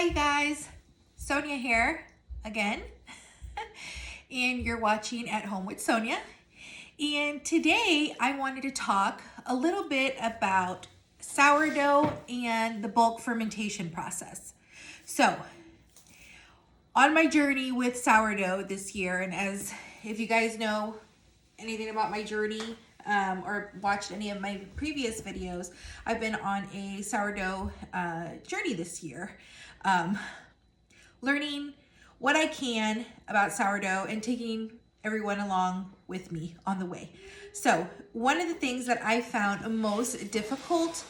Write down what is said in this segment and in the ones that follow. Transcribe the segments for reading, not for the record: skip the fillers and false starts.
Hi guys, Sonia here again, and you're watching At Home with Sonia. And today I wanted to talk a little bit about sourdough and the bulk fermentation process. So, on my journey with sourdough this year, and as if you guys know anything about my journey or watched any of my previous videos, I've been on a sourdough journey this year. Learning what I can about sourdough and taking everyone along with me on the way. So one of the things that I found most difficult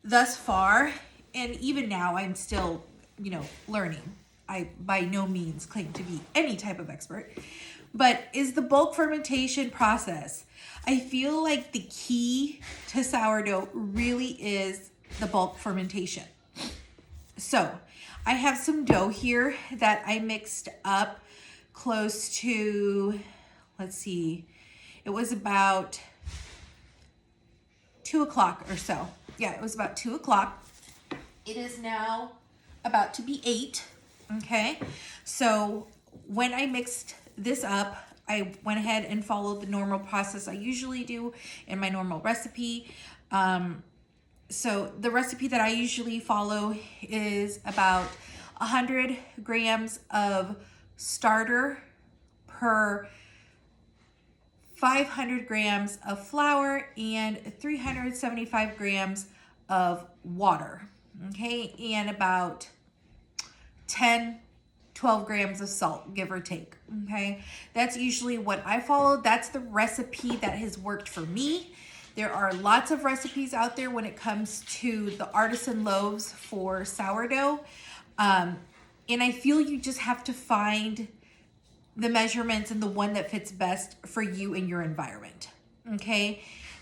thus far, and even now I'm still, learning. I by no means claim to be any type of expert, but is the bulk fermentation process. I feel like the key to sourdough really is the bulk fermentation. So I have some dough here that I mixed up close to, let's see, it was about 2 o'clock or so. Yeah, it was about 2 o'clock. It is now about to be 8, okay? So when I mixed this up, I went ahead and followed the normal process I usually do in my normal recipe. So the recipe that I usually follow is about 100 grams of starter per 500 grams of flour and 375 grams of water, okay? And about 12 grams of salt, give or take, okay? That's usually what I follow. That's the recipe that has worked for me. There are lots of recipes out there when it comes to the artisan loaves for sourdough. And I feel you just have to find the measurements and the one that fits best for you and your environment, okay?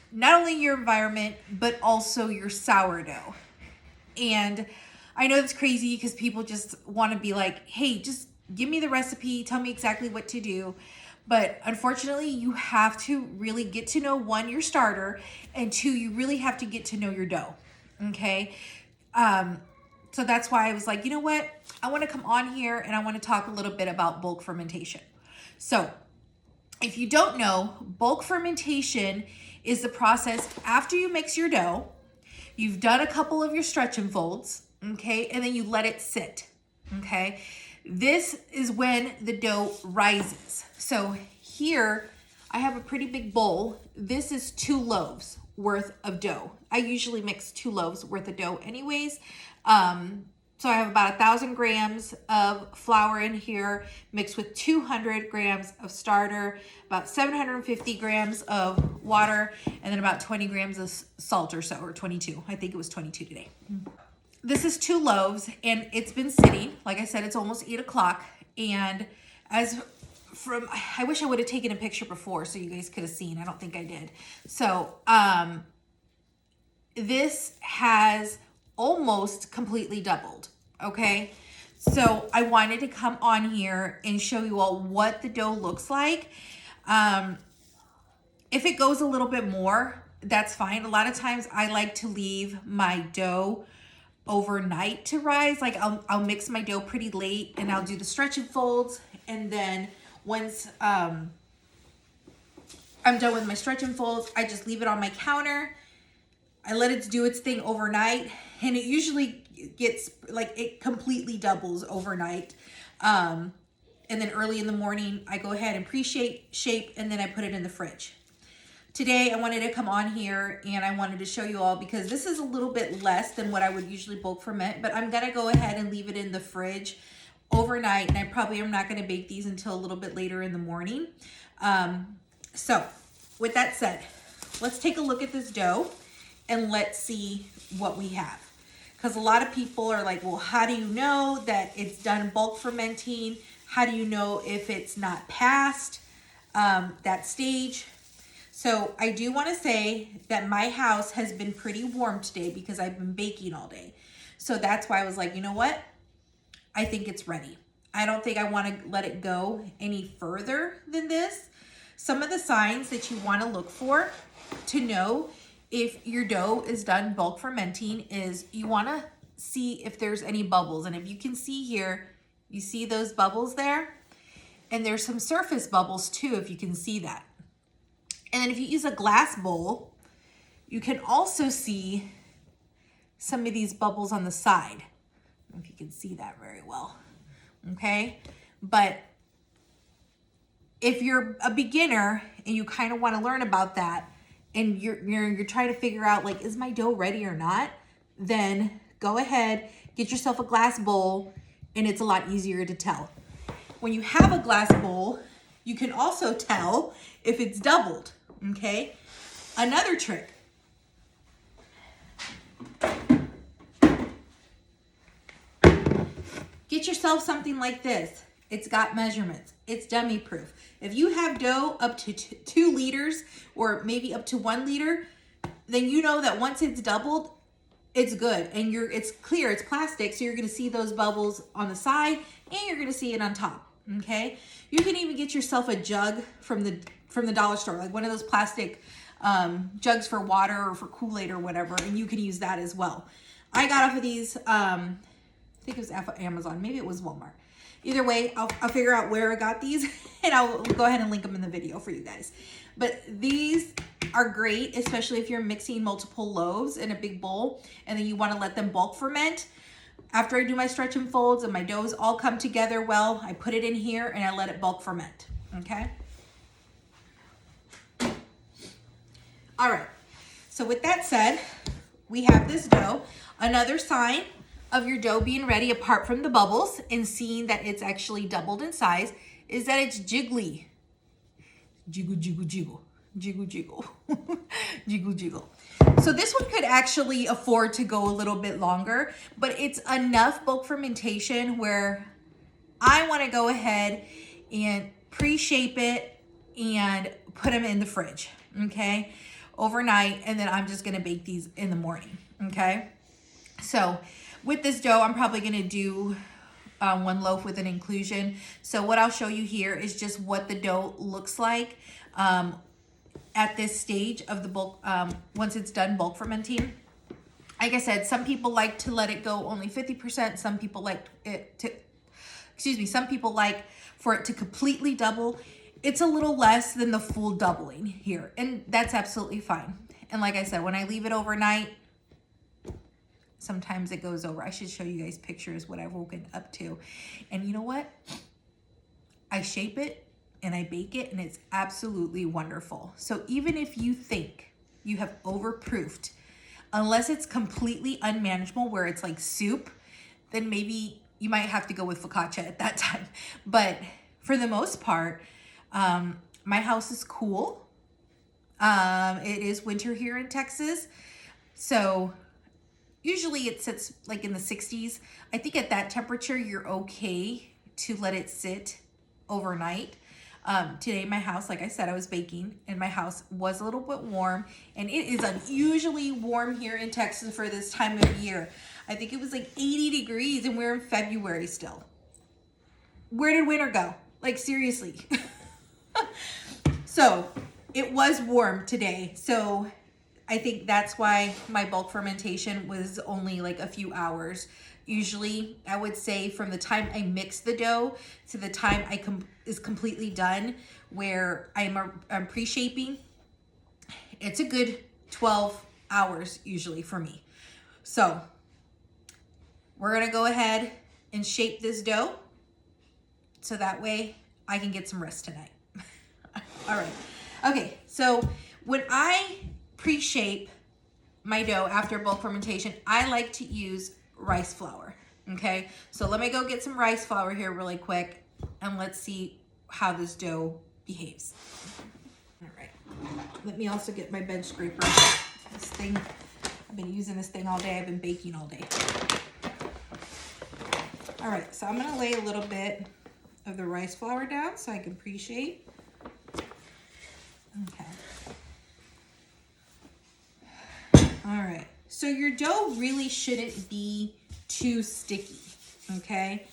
Not only your environment, but also your sourdough. And I know it's crazy because people just want to be like, hey, just give me the recipe, tell me exactly what to do. But unfortunately, you have to really get to know, one, your starter, and two, you really have to get to know your dough, okay? So that's why I was like, you know what? I want to come on here and I want to talk a little bit about bulk fermentation. So if you don't know, bulk fermentation is the process after you mix your dough, you've done a couple of your stretch and folds, okay? And then you let it sit, okay? This is when the dough rises. So here I have a pretty big bowl. This is 2 loaves worth of dough. I usually mix 2 loaves worth of dough anyways. So I have about 1,000 grams of flour in here mixed with 200 grams of starter, about 750 grams of water, and then about 20 grams of salt or so, or 22. I think it was 22 today. This is 2 loaves and it's been sitting. Like I said, it's almost 8 o'clock. And I wish I would have taken a picture before so you guys could have seen. I don't think I did. So, this has almost completely doubled, okay? So I wanted to come on here and show you all what the dough looks like. If it goes a little bit more, that's fine. A lot of times I like to leave my dough overnight to rise. Like I'll mix my dough pretty late and I'll do the stretch and folds, and then once I'm done with my stretch and folds, I just leave it on my counter. I let it do its thing overnight, and it usually gets like it completely doubles overnight. And then early in the morning, I go ahead and shape, and then I put it in the fridge. Today, I wanted to come on here and I wanted to show you all, because this is a little bit less than what I would usually bulk ferment, but I'm gonna go ahead and leave it in the fridge overnight, and I probably am not gonna bake these until a little bit later in the morning. So with that said, let's take a look at this dough and let's see what we have. Because a lot of people are like, well, how do you know that it's done bulk fermenting? How do you know if it's not past that stage? So I do want to say that my house has been pretty warm today because I've been baking all day. So that's why I was like, you know what? I think it's ready. I don't think I want to let it go any further than this. Some of the signs that you want to look for to know if your dough is done bulk fermenting is you want to see if there's any bubbles. And if you can see here, you see those bubbles there? And there's some surface bubbles too, if you can see that. And then if you use a glass bowl, you can also see some of these bubbles on the side. I don't know if you can see that very well, okay? But if you're a beginner and you kind of want to learn about that, and you're trying to figure out, like, is my dough ready or not, then go ahead, get yourself a glass bowl, and it's a lot easier to tell. When you have a glass bowl, you can also tell if it's doubled, okay? Another trick. Get yourself something like this. It's got measurements. It's dummy proof. If you have dough up to 2 liters or maybe up to 1 liter, then you know that once it's doubled, it's good. And it's clear, it's plastic, so you're gonna see those bubbles on the side and you're gonna see it on top, okay? You can even get yourself a jug from the dollar store, like one of those plastic jugs for water or for Kool-Aid or whatever, and you can use that as well. I got off of these, I think it was Amazon, maybe it was Walmart. Either way, I'll figure out where I got these and I'll go ahead and link them in the video for you guys. But these are great, especially if you're mixing multiple loaves in a big bowl and then you want to let them bulk ferment. After I do my stretch and folds and my doughs all come together well, I put it in here and I let it bulk ferment, okay? All right, so with that said, we have this dough. Another sign of your dough being ready, apart from the bubbles and seeing that it's actually doubled in size, is that it's jiggly. Jiggle, jiggle, jiggle, jiggle, jiggle, jiggle, jiggle. So this one could actually afford to go a little bit longer, but it's enough bulk fermentation where I want to go ahead and pre-shape it and put them in the fridge, okay, overnight, and then I'm just going to bake these in the morning, okay? So with this dough, I'm probably going to do 1 loaf with an inclusion. So what I'll show you here is just what the dough looks like at this stage of the bulk, once it's done bulk fermenting. Like I said, some people like to let it go only 50%. Some people like it to, some people like for it to completely double. It's a little less than the full doubling here, and that's absolutely fine. And like I said, when I leave it overnight, sometimes it goes over. I should show you guys pictures, what I've woken up to. And you know what? I shape it and I bake it and it's absolutely wonderful. So even if you think you have overproofed, unless it's completely unmanageable where it's like soup, then maybe you might have to go with focaccia at that time. But for the most part, my house is cool. It is winter here in Texas. So usually it sits like in the 60s. I think at that temperature, you're okay to let it sit overnight. Today, my house, like I said, I was baking and my house was a little bit warm, and it is unusually warm here in Texas for this time of year. I think it was like 80 degrees and we're in February still. Where did winter go? Like seriously. So it was warm today. So I think that's why my bulk fermentation was only like a few hours. Usually, I would say from the time I mix the dough to the time is completely done, where I'm pre-shaping, it's a good 12 hours usually for me. So we're gonna go ahead and shape this dough so that way I can get some rest tonight. All right. Okay, so when I pre-shape my dough after bulk fermentation, I like to use rice flour, okay? So let me go get some rice flour here really quick and let's see how this dough behaves. All right, let me also get my bench scraper. This thing, I've been using this thing all day. I've been baking all day. All right, so I'm gonna lay a little bit of the rice flour down so I can pre-shape. Okay. All right, so your dough really shouldn't be too sticky, okay?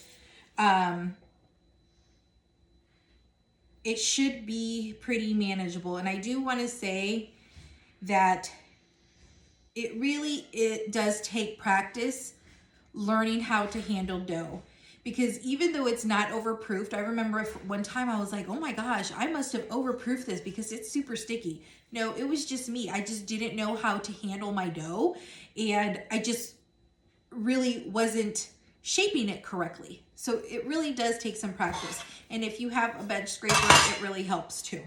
It should be pretty manageable. And I do want to say that it does take practice learning how to handle dough. Because even though it's not overproofed, I remember one time I was like, oh my gosh, I must have overproofed this because it's super sticky. No, it was just me. I just didn't know how to handle my dough, and I just really wasn't shaping it correctly. So it really does take some practice. And if you have a bench scraper, it really helps too.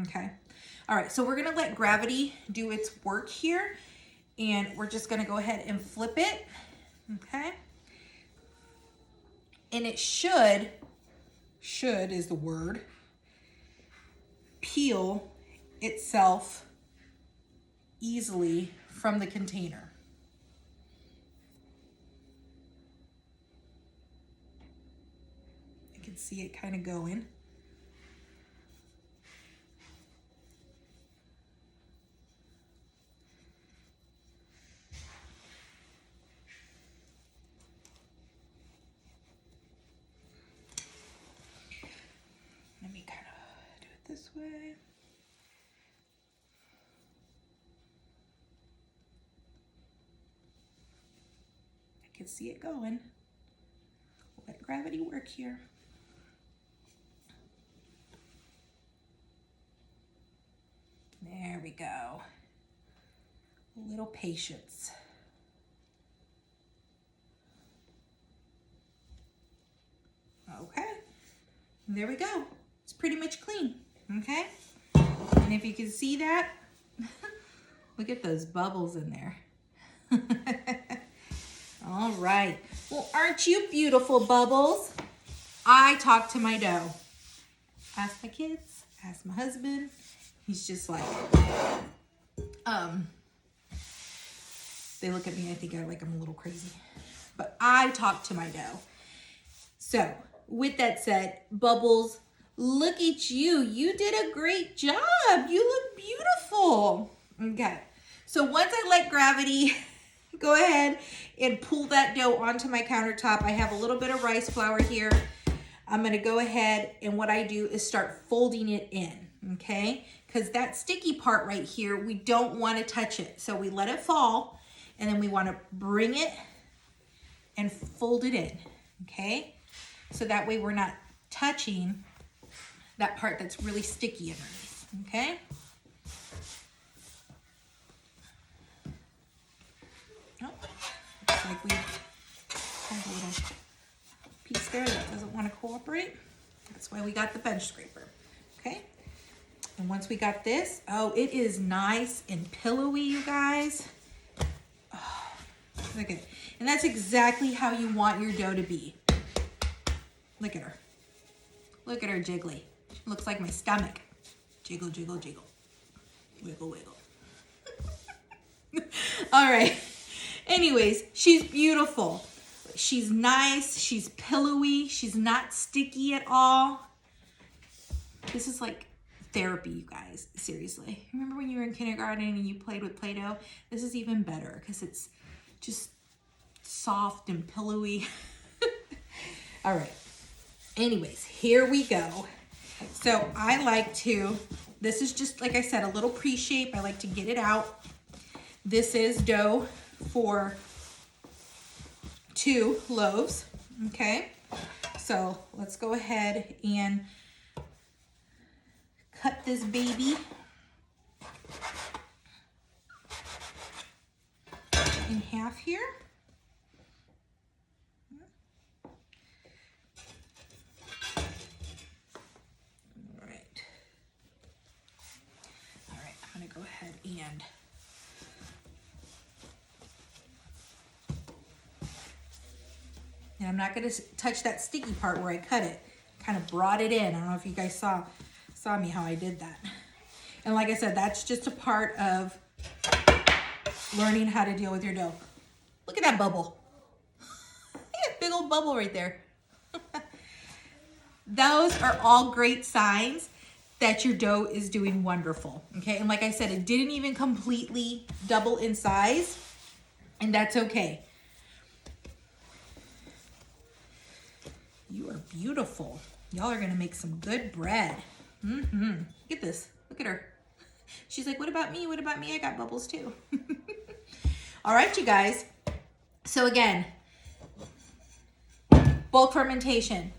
Okay. All right, so we're gonna let gravity do its work here, and we're just gonna go ahead and flip it. Okay. And it should is the word, peel itself easily from the container. You can see it kind of going. Let me kind of do it this way. I can see it going. Let gravity work here. There we go. A little patience. Okay, and there we go. It's pretty much clean, okay? And if you can see that, look at those bubbles in there. All right. Well, aren't you beautiful, Bubbles? I talk to my dough. Ask my kids, ask my husband. He's just like, they look at me, I think I'm a little crazy. But I talk to my dough. So, with that said, Bubbles, look at you. You did a great job. You look beautiful. Okay. So once I let gravity go ahead and pull that dough onto my countertop, I have a little bit of rice flour here. I'm going to go ahead, and what I do is start folding it in, okay? Because that sticky part right here, we don't want to touch it. So we let it fall, and then we want to bring it and fold it in, okay? So that way we're not touching that part that's really sticky underneath, okay? Oh, looks like we have a little piece there that doesn't want to cooperate. That's why we got the bench scraper, okay? And once we got this, oh, it is nice and pillowy, you guys. Oh, look at it. And that's exactly how you want your dough to be. Look at her. Look at her jiggly. She looks like my stomach. Jiggle, jiggle, jiggle. Wiggle, wiggle. All right. Anyways, she's beautiful. She's nice. She's pillowy. She's not sticky at all. This is like therapy, you guys. Seriously. Remember when you were in kindergarten and you played with Play-Doh? This is even better because it's just soft and pillowy. All right. Anyways, here we go. So I like to, this is just, like I said, a little pre-shape. I like to get it out. This is dough for 2 loaves, okay? So let's go ahead and cut this baby in half here. Go ahead and I'm not going to touch that sticky part where I cut it. Kind of brought it in. I don't know if you guys saw me how I did that. And like I said, that's just a part of learning how to deal with your dough. Look at that bubble. Look at that big old bubble right there. Those are all great signs that your dough is doing wonderful, okay? And like I said, it didn't even completely double in size, and that's okay. You are beautiful. Y'all are gonna make some good bread. Look at this, look at her. She's like, what about me? What about me? I got bubbles too. All right, you guys. So again, bulk fermentation.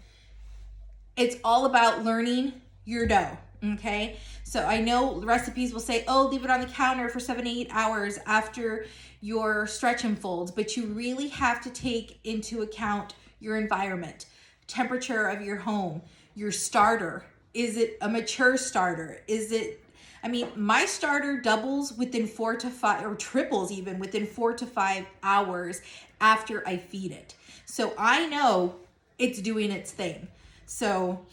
It's all about learning your dough, okay? So I know recipes will say, oh, leave it on the counter for 7 to 8 hours after your stretch and folds, but you really have to take into account your environment, temperature of your home, your starter. Is it a mature starter? I mean, my starter doubles within 4 to 5, or triples even within 4 to 5 hours after I feed it. So I know it's doing its thing. So,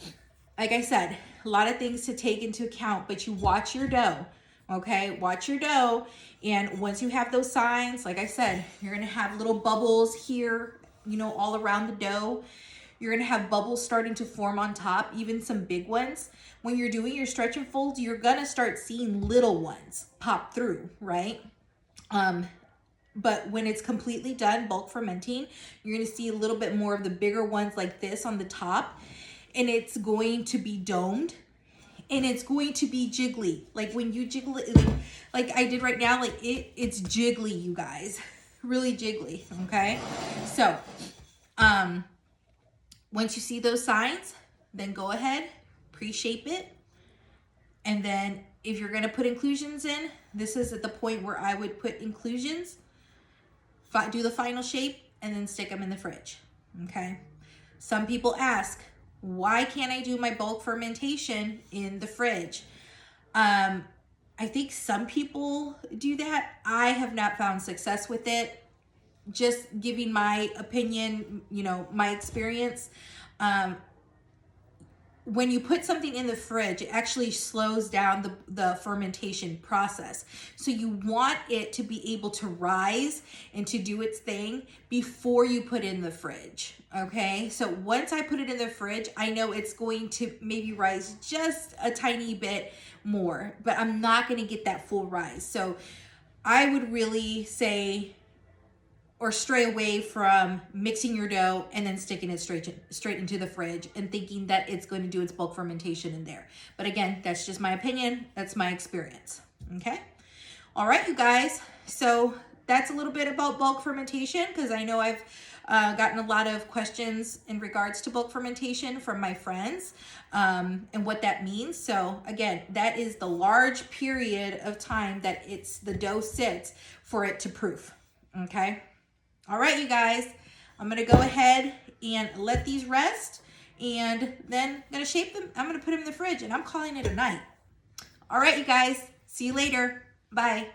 like I said, a lot of things to take into account, but you watch your dough, okay? Watch your dough, and once you have those signs, like I said, you're gonna have little bubbles here, you know, all around the dough. You're gonna have bubbles starting to form on top, even some big ones. When you're doing your stretch and folds, you're gonna start seeing little ones pop through, right? But when it's completely done, bulk fermenting, you're gonna see a little bit more of the bigger ones like this on the top, and it's going to be domed, and it's going to be jiggly. Like when you jiggle it, like I did right now, like it's jiggly, you guys, really jiggly, okay? So, once you see those signs, then go ahead, pre-shape it, and then if you're gonna put inclusions in, this is at the point where I would put inclusions, do the final shape, and then stick them in the fridge, okay? Some people ask, why can't I do my bulk fermentation in the fridge? I think some people do that. I have not found success with it. Just giving my opinion, you know, my experience. When you put something in the fridge, it actually slows down the fermentation process. So you want it to be able to rise and to do its thing before you put in the fridge, okay? So once I put it in the fridge, I know it's going to maybe rise just a tiny bit more, but I'm not gonna get that full rise. So I would really say, or stray away from mixing your dough and then sticking it straight into the fridge and thinking that it's going to do its bulk fermentation in there. But again, that's just my opinion. That's my experience, okay? All right, you guys. So that's a little bit about bulk fermentation, because I know I've gotten a lot of questions in regards to bulk fermentation from my friends and what that means. So again, that is the large period of time that the dough sits for it to proof, okay? All right, you guys, I'm gonna go ahead and let these rest, and then I'm gonna shape them. I'm gonna put them in the fridge, and I'm calling it a night. All right, you guys, see you later. Bye.